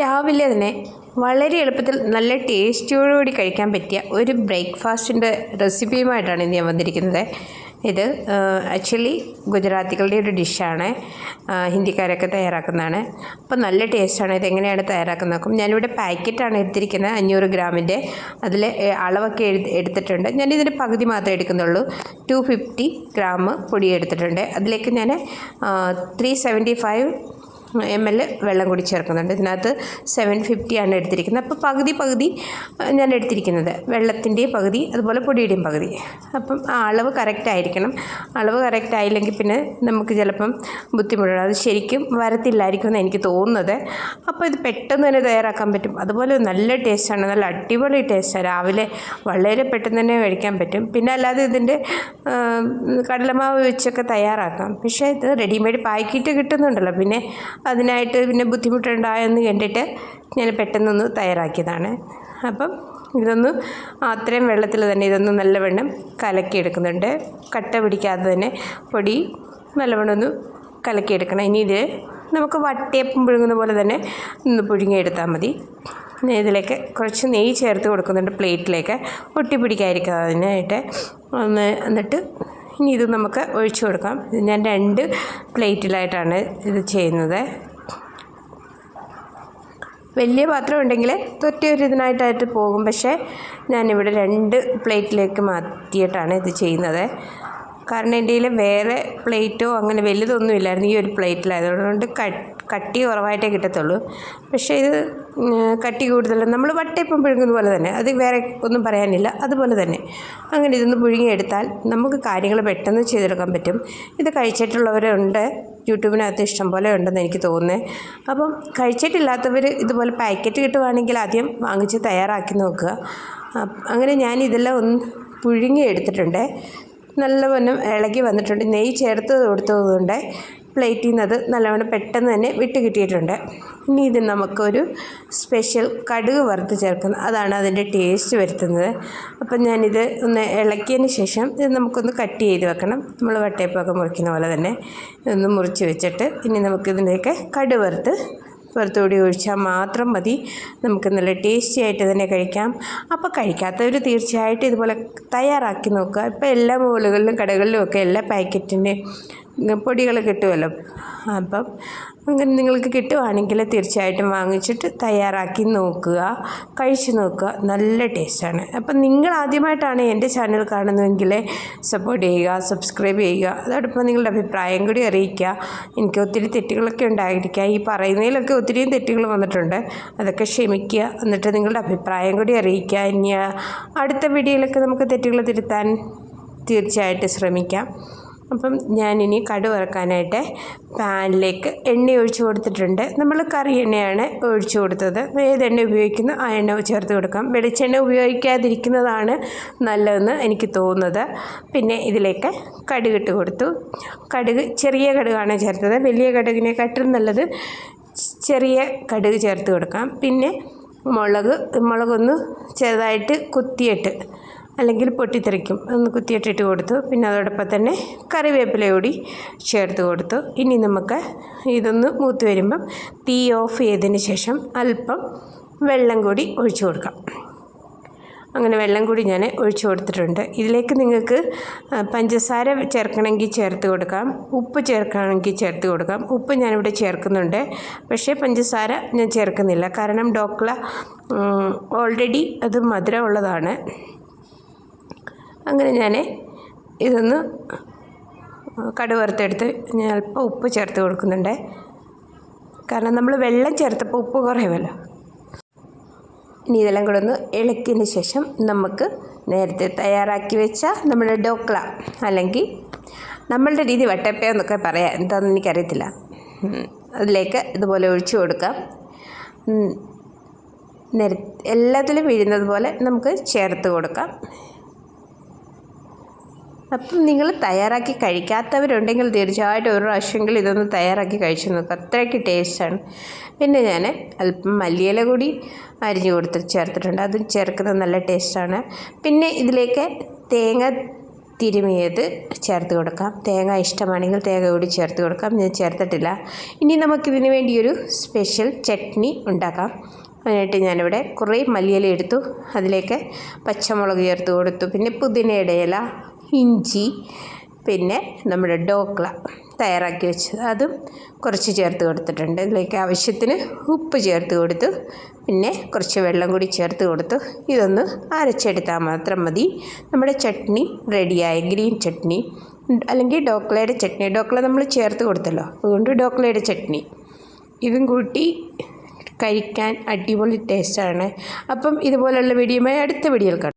രാവിലെ തന്നെ വളരെ എളുപ്പത്തിൽ നല്ല ടേസ്റ്റോടുകൂടി കഴിക്കാൻ പറ്റിയ ഒരു ബ്രേക്ക്ഫാസ്റ്റിൻ്റെ റെസിപ്പിയുമായിട്ടാണ് ഇന്ന് ഞാൻ വന്നിരിക്കുന്നത്. ഇത് ആക്ച്വലി ഗുജറാത്തികളുടെ ഒരു ഡിഷാണ്. ഹിന്ദിക്കാരൊക്കെ തയ്യാറാക്കുന്നതാണ്. അപ്പോൾ നല്ല ടേസ്റ്റാണ്. ഇതെങ്ങനെയാണ് തയ്യാറാക്കുന്നത് നോക്കും. ഞാനിവിടെ പാക്കറ്റാണ് എടുത്തിരിക്കുന്നത്, 500 ഗ്രാമിൻ്റെ. അതിൽ അളവൊക്കെ എടുത്തിട്ടുണ്ട്. ഞാനിതിൻ്റെ പകുതി മാത്രമേ എടുക്കുന്നുള്ളൂ. 250 ഗ്രാം പൊടി എടുത്തിട്ടുണ്ട്. അതിലേക്ക് ഞാൻ 375 ml വെള്ളം കൂടി ചേർക്കുന്നുണ്ട്. ഇതിനകത്ത് 750 ആണ് എടുത്തിരിക്കുന്നത്. അപ്പോൾ പകുതി ഞാൻ എടുത്തിരിക്കുന്നത്, വെള്ളത്തിൻ്റെയും പകുതി അതുപോലെ പൊടിയുടെയും പകുതി. അപ്പം ആ അളവ് കറക്റ്റ് ആയിരിക്കണം. അളവ് കറക്റ്റ് ആയില്ലെങ്കിൽ പിന്നെ നമുക്ക് ചിലപ്പം ബുദ്ധിമുട്ടാണ്. അത് ശരിക്കും വരത്തില്ലായിരിക്കും എന്ന് എനിക്ക് തോന്നുന്നത്. അപ്പോൾ ഇത് പെട്ടെന്ന് തന്നെ തയ്യാറാക്കാൻ പറ്റും. അതുപോലെ നല്ല ടേസ്റ്റാണ്, നല്ല അടിപൊളി ടേസ്റ്റാണ്. രാവിലെ വളരെ പെട്ടെന്ന് തന്നെ കഴിക്കാൻ പറ്റും. പിന്നെ അല്ലാതെ ഇതിൻ്റെ കടലമാവ് വെച്ചൊക്കെ തയ്യാറാക്കാം. പക്ഷേ ഇത് റെഡിമെയ്ഡ് പാക്കറ്റ് കിട്ടുന്നുണ്ടല്ലോ, പിന്നെ അതിനായിട്ട് പിന്നെ ബുദ്ധിമുട്ടുണ്ടായെന്ന് കണ്ടിട്ട് ഞാൻ പെട്ടെന്നൊന്ന് തയ്യാറാക്കിയതാണ്. അപ്പം ഇതൊന്ന് അത്രയും വെള്ളത്തിൽ തന്നെ ഇതൊന്ന് നല്ലവണ്ണം കലക്കിയെടുക്കുന്നുണ്ട്. കട്ട പിടിക്കാതെ തന്നെ പൊടി നല്ലവണ്ണം ഒന്ന് കലക്കിയെടുക്കണം. ഇനി ഇത് നമുക്ക് വട്ടയപ്പം പുഴുങ്ങുന്ന പോലെ തന്നെ ഒന്ന് പുഴുങ്ങിയെടുത്താൽ മതി. ഇതിലേക്ക് കുറച്ച് നെയ്യ് ചേർത്ത് കൊടുക്കുന്നുണ്ട് പ്ലേറ്റിലേക്ക്, ഒട്ടിപ്പിടിക്കാതിരിക്കാനായിട്ട്. എന്നിട്ട് ഇനി ഇത് നമുക്ക് ഒഴിച്ചു കൊടുക്കാം. ഞാൻ 2 പ്ലേറ്റിലായിട്ടാണ് ഇത് ചെയ്യുന്നത്. വലിയ പാത്രം ഉണ്ടെങ്കിൽ ഒറ്റയൊരു ഇതിനായിട്ടായിട്ട് പോകും. പക്ഷേ ഞാനിവിടെ 2 പ്ലേറ്റിലേക്ക് മാറ്റിയിട്ടാണ് ഇത് ചെയ്യുന്നത്. കാരണം എൻ്റെ കയ്യിൽ വേറെ പ്ലേറ്റോ അങ്ങനെ വലുതൊന്നും ഇല്ലായിരുന്നു. ഈ ഒരു പ്ലേറ്റിലായതുകൊണ്ട് കട്ടി കുറവായിട്ടേ കിട്ടത്തുള്ളൂ. പക്ഷേ ഇത് കട്ടി കൂടുതലും നമ്മൾ വട്ടയപ്പം പുഴുങ്ങുന്ന പോലെ തന്നെ, അത് വേറെ ഒന്നും പറയാനില്ല. അതുപോലെ തന്നെ അങ്ങനെ ഇതൊന്ന് പുഴുങ്ങിയെടുത്താൽ നമുക്ക് കാര്യങ്ങൾ പെട്ടെന്ന് ചെയ്തെടുക്കാൻ പറ്റും. ഇത് കഴിച്ചിട്ടുള്ളവരുണ്ട്, യൂട്യൂബിനകത്ത് ഇഷ്ടം പോലെ ഉണ്ടെന്ന് എനിക്ക് തോന്നുന്നത്. അപ്പം കഴിച്ചിട്ടില്ലാത്തവർ ഇതുപോലെ പാക്കറ്റ് കിട്ടുവാണെങ്കിൽ ആദ്യം വാങ്ങിച്ച് തയ്യാറാക്കി നോക്കുക. അങ്ങനെ ഞാൻ ഇതെല്ലാം ഒന്ന് പുഴുങ്ങി എടുത്തിട്ടുണ്ട്. നല്ലവണ്ണം ഇളകി വന്നിട്ടുണ്ട്. നെയ്യ് ചേർത്ത് കൊടുത്തതുകൊണ്ട് പ്ലേറ്റിൽ നിന്ന് അത് നല്ലവണ്ണം പെട്ടെന്ന് തന്നെ വിട്ട് കിട്ടിയിട്ടുണ്ട്. ഇനി ഇത് നമുക്കൊരു സ്പെഷ്യൽ കടുക് വറുത്ത് ചേർക്കുന്നത്, അതാണ് അതിൻ്റെ ടേസ്റ്റ് വരുത്തുന്നത്. അപ്പം ഞാനിത് ഒന്ന് ഇളക്കിയതിന് ശേഷം ഇത് നമുക്കൊന്ന് കട്ട് ചെയ്ത് വെക്കണം. നമ്മൾ വട്ടയപ്പമൊക്കെ മുറിക്കുന്ന പോലെ തന്നെ ഇതൊന്ന് മുറിച്ച് വെച്ചിട്ട് ഇനി നമുക്കിതിൻ്റെയൊക്കെ കടുക് പുറത്തുകൂടി ഒഴിച്ചാൽ മാത്രം മതി. നമുക്ക് നല്ല ടേസ്റ്റി ആയിട്ട് തന്നെ കഴിക്കാം. അപ്പോൾ കഴിക്കാത്തവർ തീർച്ചയായിട്ടും ഇതുപോലെ തയ്യാറാക്കി നോക്കുക. ഇപ്പോൾ എല്ലാ മോളുകളിലും കടകളിലും ഒക്കെ എല്ലാ പാക്കറ്റിൻ്റെ പൊടികൾ കിട്ടുമല്ലോ. അപ്പം അങ്ങനെ നിങ്ങൾക്ക് കിട്ടുവാണെങ്കിൽ തീർച്ചയായിട്ടും വാങ്ങിച്ചിട്ട് തയ്യാറാക്കി നോക്കുക, കഴിച്ച് നോക്കുക. നല്ല ടേസ്റ്റാണ്. അപ്പം നിങ്ങൾ ആദ്യമായിട്ടാണ് എൻ്റെ ചാനൽ കാണുന്നതെങ്കിൽ സപ്പോർട്ട് ചെയ്യുക, സബ്സ്ക്രൈബ് ചെയ്യുക. അതോടൊപ്പം നിങ്ങളുടെ അഭിപ്രായം കൂടി അറിയിക്കുക. എനിക്ക് ഒത്തിരി തെറ്റുകളൊക്കെ ഉണ്ടായിരിക്കുക, ഈ പറയുന്നതിലൊക്കെ ഒത്തിരിയും തെറ്റുകൾ വന്നിട്ടുണ്ട്, അതൊക്കെ ക്ഷമിക്കുക. എന്നിട്ട് നിങ്ങളുടെ അഭിപ്രായം കൂടി അറിയിക്കുക. ഇനി അടുത്ത വീഡിയോയിലൊക്കെ നമുക്ക് തെറ്റുകൾ തിരുത്താൻ തീർച്ചയായിട്ടും ശ്രമിക്കാം. അപ്പം ഞാനിനി കടുക് വറുക്കാനായിട്ട് പാനിലേക്ക് എണ്ണ ഒഴിച്ച് കൊടുത്തിട്ടുണ്ട്. നമ്മൾ കറി എണ്ണയാണ് ഒഴിച്ച് കൊടുത്തത്. ഏതെണ്ണ ഉപയോഗിക്കുന്നു ആ എണ്ണ ചേർത്ത് കൊടുക്കാം. വെളിച്ചെണ്ണ ഉപയോഗിക്കാതിരിക്കുന്നതാണ് നല്ലതെന്ന് എനിക്ക് തോന്നുന്നത്. പിന്നെ ഇതിലേക്ക് കടുക് ഇട്ട് കൊടുത്തു. കടുക് ചെറിയ കടുകാണ് ചേർത്തത്. വലിയ കടുകിനെക്കാട്ടും നല്ലത് ചെറിയ കടുക് ചേർത്ത് കൊടുക്കാം. പിന്നെ മുളകൊന്ന് ചെറുതായിട്ട് കുത്തിയിട്ട്, അല്ലെങ്കിൽ പൊട്ടിത്തെറിക്കും, ഒന്ന് കുത്തിയിട്ടിട്ട് കൊടുത്തു. പിന്നെ അതോടൊപ്പം തന്നെ കറിവേപ്പില കൂടി ചേർത്ത് കൊടുത്തു. ഇനി നമുക്ക് ഇതൊന്ന് മൂത്ത് വരുമ്പം തീ ഓഫ് ചെയ്തതിന് ശേഷം അല്പം വെള്ളം കൂടി ഒഴിച്ചു കൊടുക്കാം. അങ്ങനെ വെള്ളം കൂടി ഞാൻ ഒഴിച്ചു കൊടുത്തിട്ടുണ്ട്. ഇതിലേക്ക് നിങ്ങൾക്ക് പഞ്ചസാര ചേർക്കണമെങ്കിൽ ചേർത്ത് കൊടുക്കാം, ഉപ്പ് ചേർക്കണമെങ്കിൽ ചേർത്ത് കൊടുക്കാം. ഉപ്പ് ഞാനിവിടെ ചേർക്കുന്നുണ്ട്, പക്ഷേ പഞ്ചസാര ഞാൻ ചേർക്കുന്നില്ല. കാരണം ഡോക്ല ഓൾറെഡി അത് മധുരം ഉള്ളതാണ്. അങ്ങനെ ഞാൻ ഇതൊന്ന് കടുക് വറുത്തെടുത്ത് ഞാൻ അല്പം ഉപ്പ് ചേർത്ത് കൊടുക്കുന്നുണ്ട്. കാരണം നമ്മൾ വെള്ളം ചേർത്തപ്പോൾ ഉപ്പ് കുറയുമല്ലോ. ഇനി ഇതെല്ലാം കൂടെ ഒന്ന് ഇളക്കിയതിന് ശേഷം നമുക്ക് നേരത്തെ തയ്യാറാക്കി വെച്ച നമ്മുടെ ഡോക്ല, അല്ലെങ്കിൽ നമ്മളുടെ രീതി വട്ടയപ്പം എന്നൊക്കെ പറയാം, എന്താണെന്ന് എനിക്കറിയത്തില്ല, അതിലേക്ക് ഇതുപോലെ ഒഴിച്ചു കൊടുക്കാം. എല്ലാത്തിലും വീഴുന്നത് പോലെ നമുക്ക് ചേർത്ത് കൊടുക്കാം. അപ്പം നിങ്ങൾ തയ്യാറാക്കി കഴിക്കാത്തവരുണ്ടെങ്കിൽ തീർച്ചയായിട്ടും ഒരു പ്രാവശ്യമെങ്കിലും ഇതൊന്ന് തയ്യാറാക്കി കഴിച്ചു നോക്കുക. അത്രയ്ക്ക് ടേസ്റ്റാണ്. പിന്നെ ഞാൻ അല്പം മല്ലിയില കൂടി അരിഞ്ഞ് ചേർത്തിട്ടുണ്ട്. അതും ചേർക്കുന്നത് നല്ല ടേസ്റ്റാണ്. പിന്നെ ഇതിലേക്ക് തിരുമിയത് ചേർത്ത് കൊടുക്കാം. തേങ്ങ ഇഷ്ടമാണെങ്കിൽ തേങ്ങ കൂടി ചേർത്ത് കൊടുക്കാം. ഞാൻ ചേർത്തിട്ടില്ല. ഇനി നമുക്കിതിന് വേണ്ടി ഒരു സ്പെഷ്യൽ ചട്നി ഉണ്ടാക്കാം. അതിനായിട്ട് ഞാനിവിടെ കുറേ മല്ലിയില എടുത്തു. അതിലേക്ക് പച്ചമുളക് ചേർത്ത് കൊടുത്തു. പിന്നെ പുതിനയുടെ ഇല, ഇഞ്ചി, പിന്നെ നമ്മുടെ ഡോക്ല തയ്യാറാക്കി വെച്ചത് അതും കുറച്ച് ചേർത്ത് കൊടുത്തിട്ടുണ്ട്. ഇതിലേക്ക് ആവശ്യത്തിന് ഉപ്പ് ചേർത്ത് കൊടുത്തു. പിന്നെ കുറച്ച് വെള്ളം കൂടി ചേർത്ത് കൊടുത്തു. ഇതൊന്ന് അരച്ചെടുത്താൽ മാത്രം മതി. നമ്മുടെ ചട്നി റെഡിയായി. ഗ്രീൻ ചട്നി അല്ലെങ്കിൽ ഡോക്ലയുടെ ചട്നി. ഡോക്ല നമ്മൾ ചേർത്ത് കൊടുത്തല്ലോ, അതുകൊണ്ട് ഡോക്ലയുടെ ചട്നി. ഇതും കൂട്ടി കഴിക്കാൻ അടിപൊളി ടേസ്റ്റാണ്. അപ്പം ഇതുപോലുള്ള വീഡിയോയുമായി അടുത്ത വീഡിയോയിൽ കാണാം.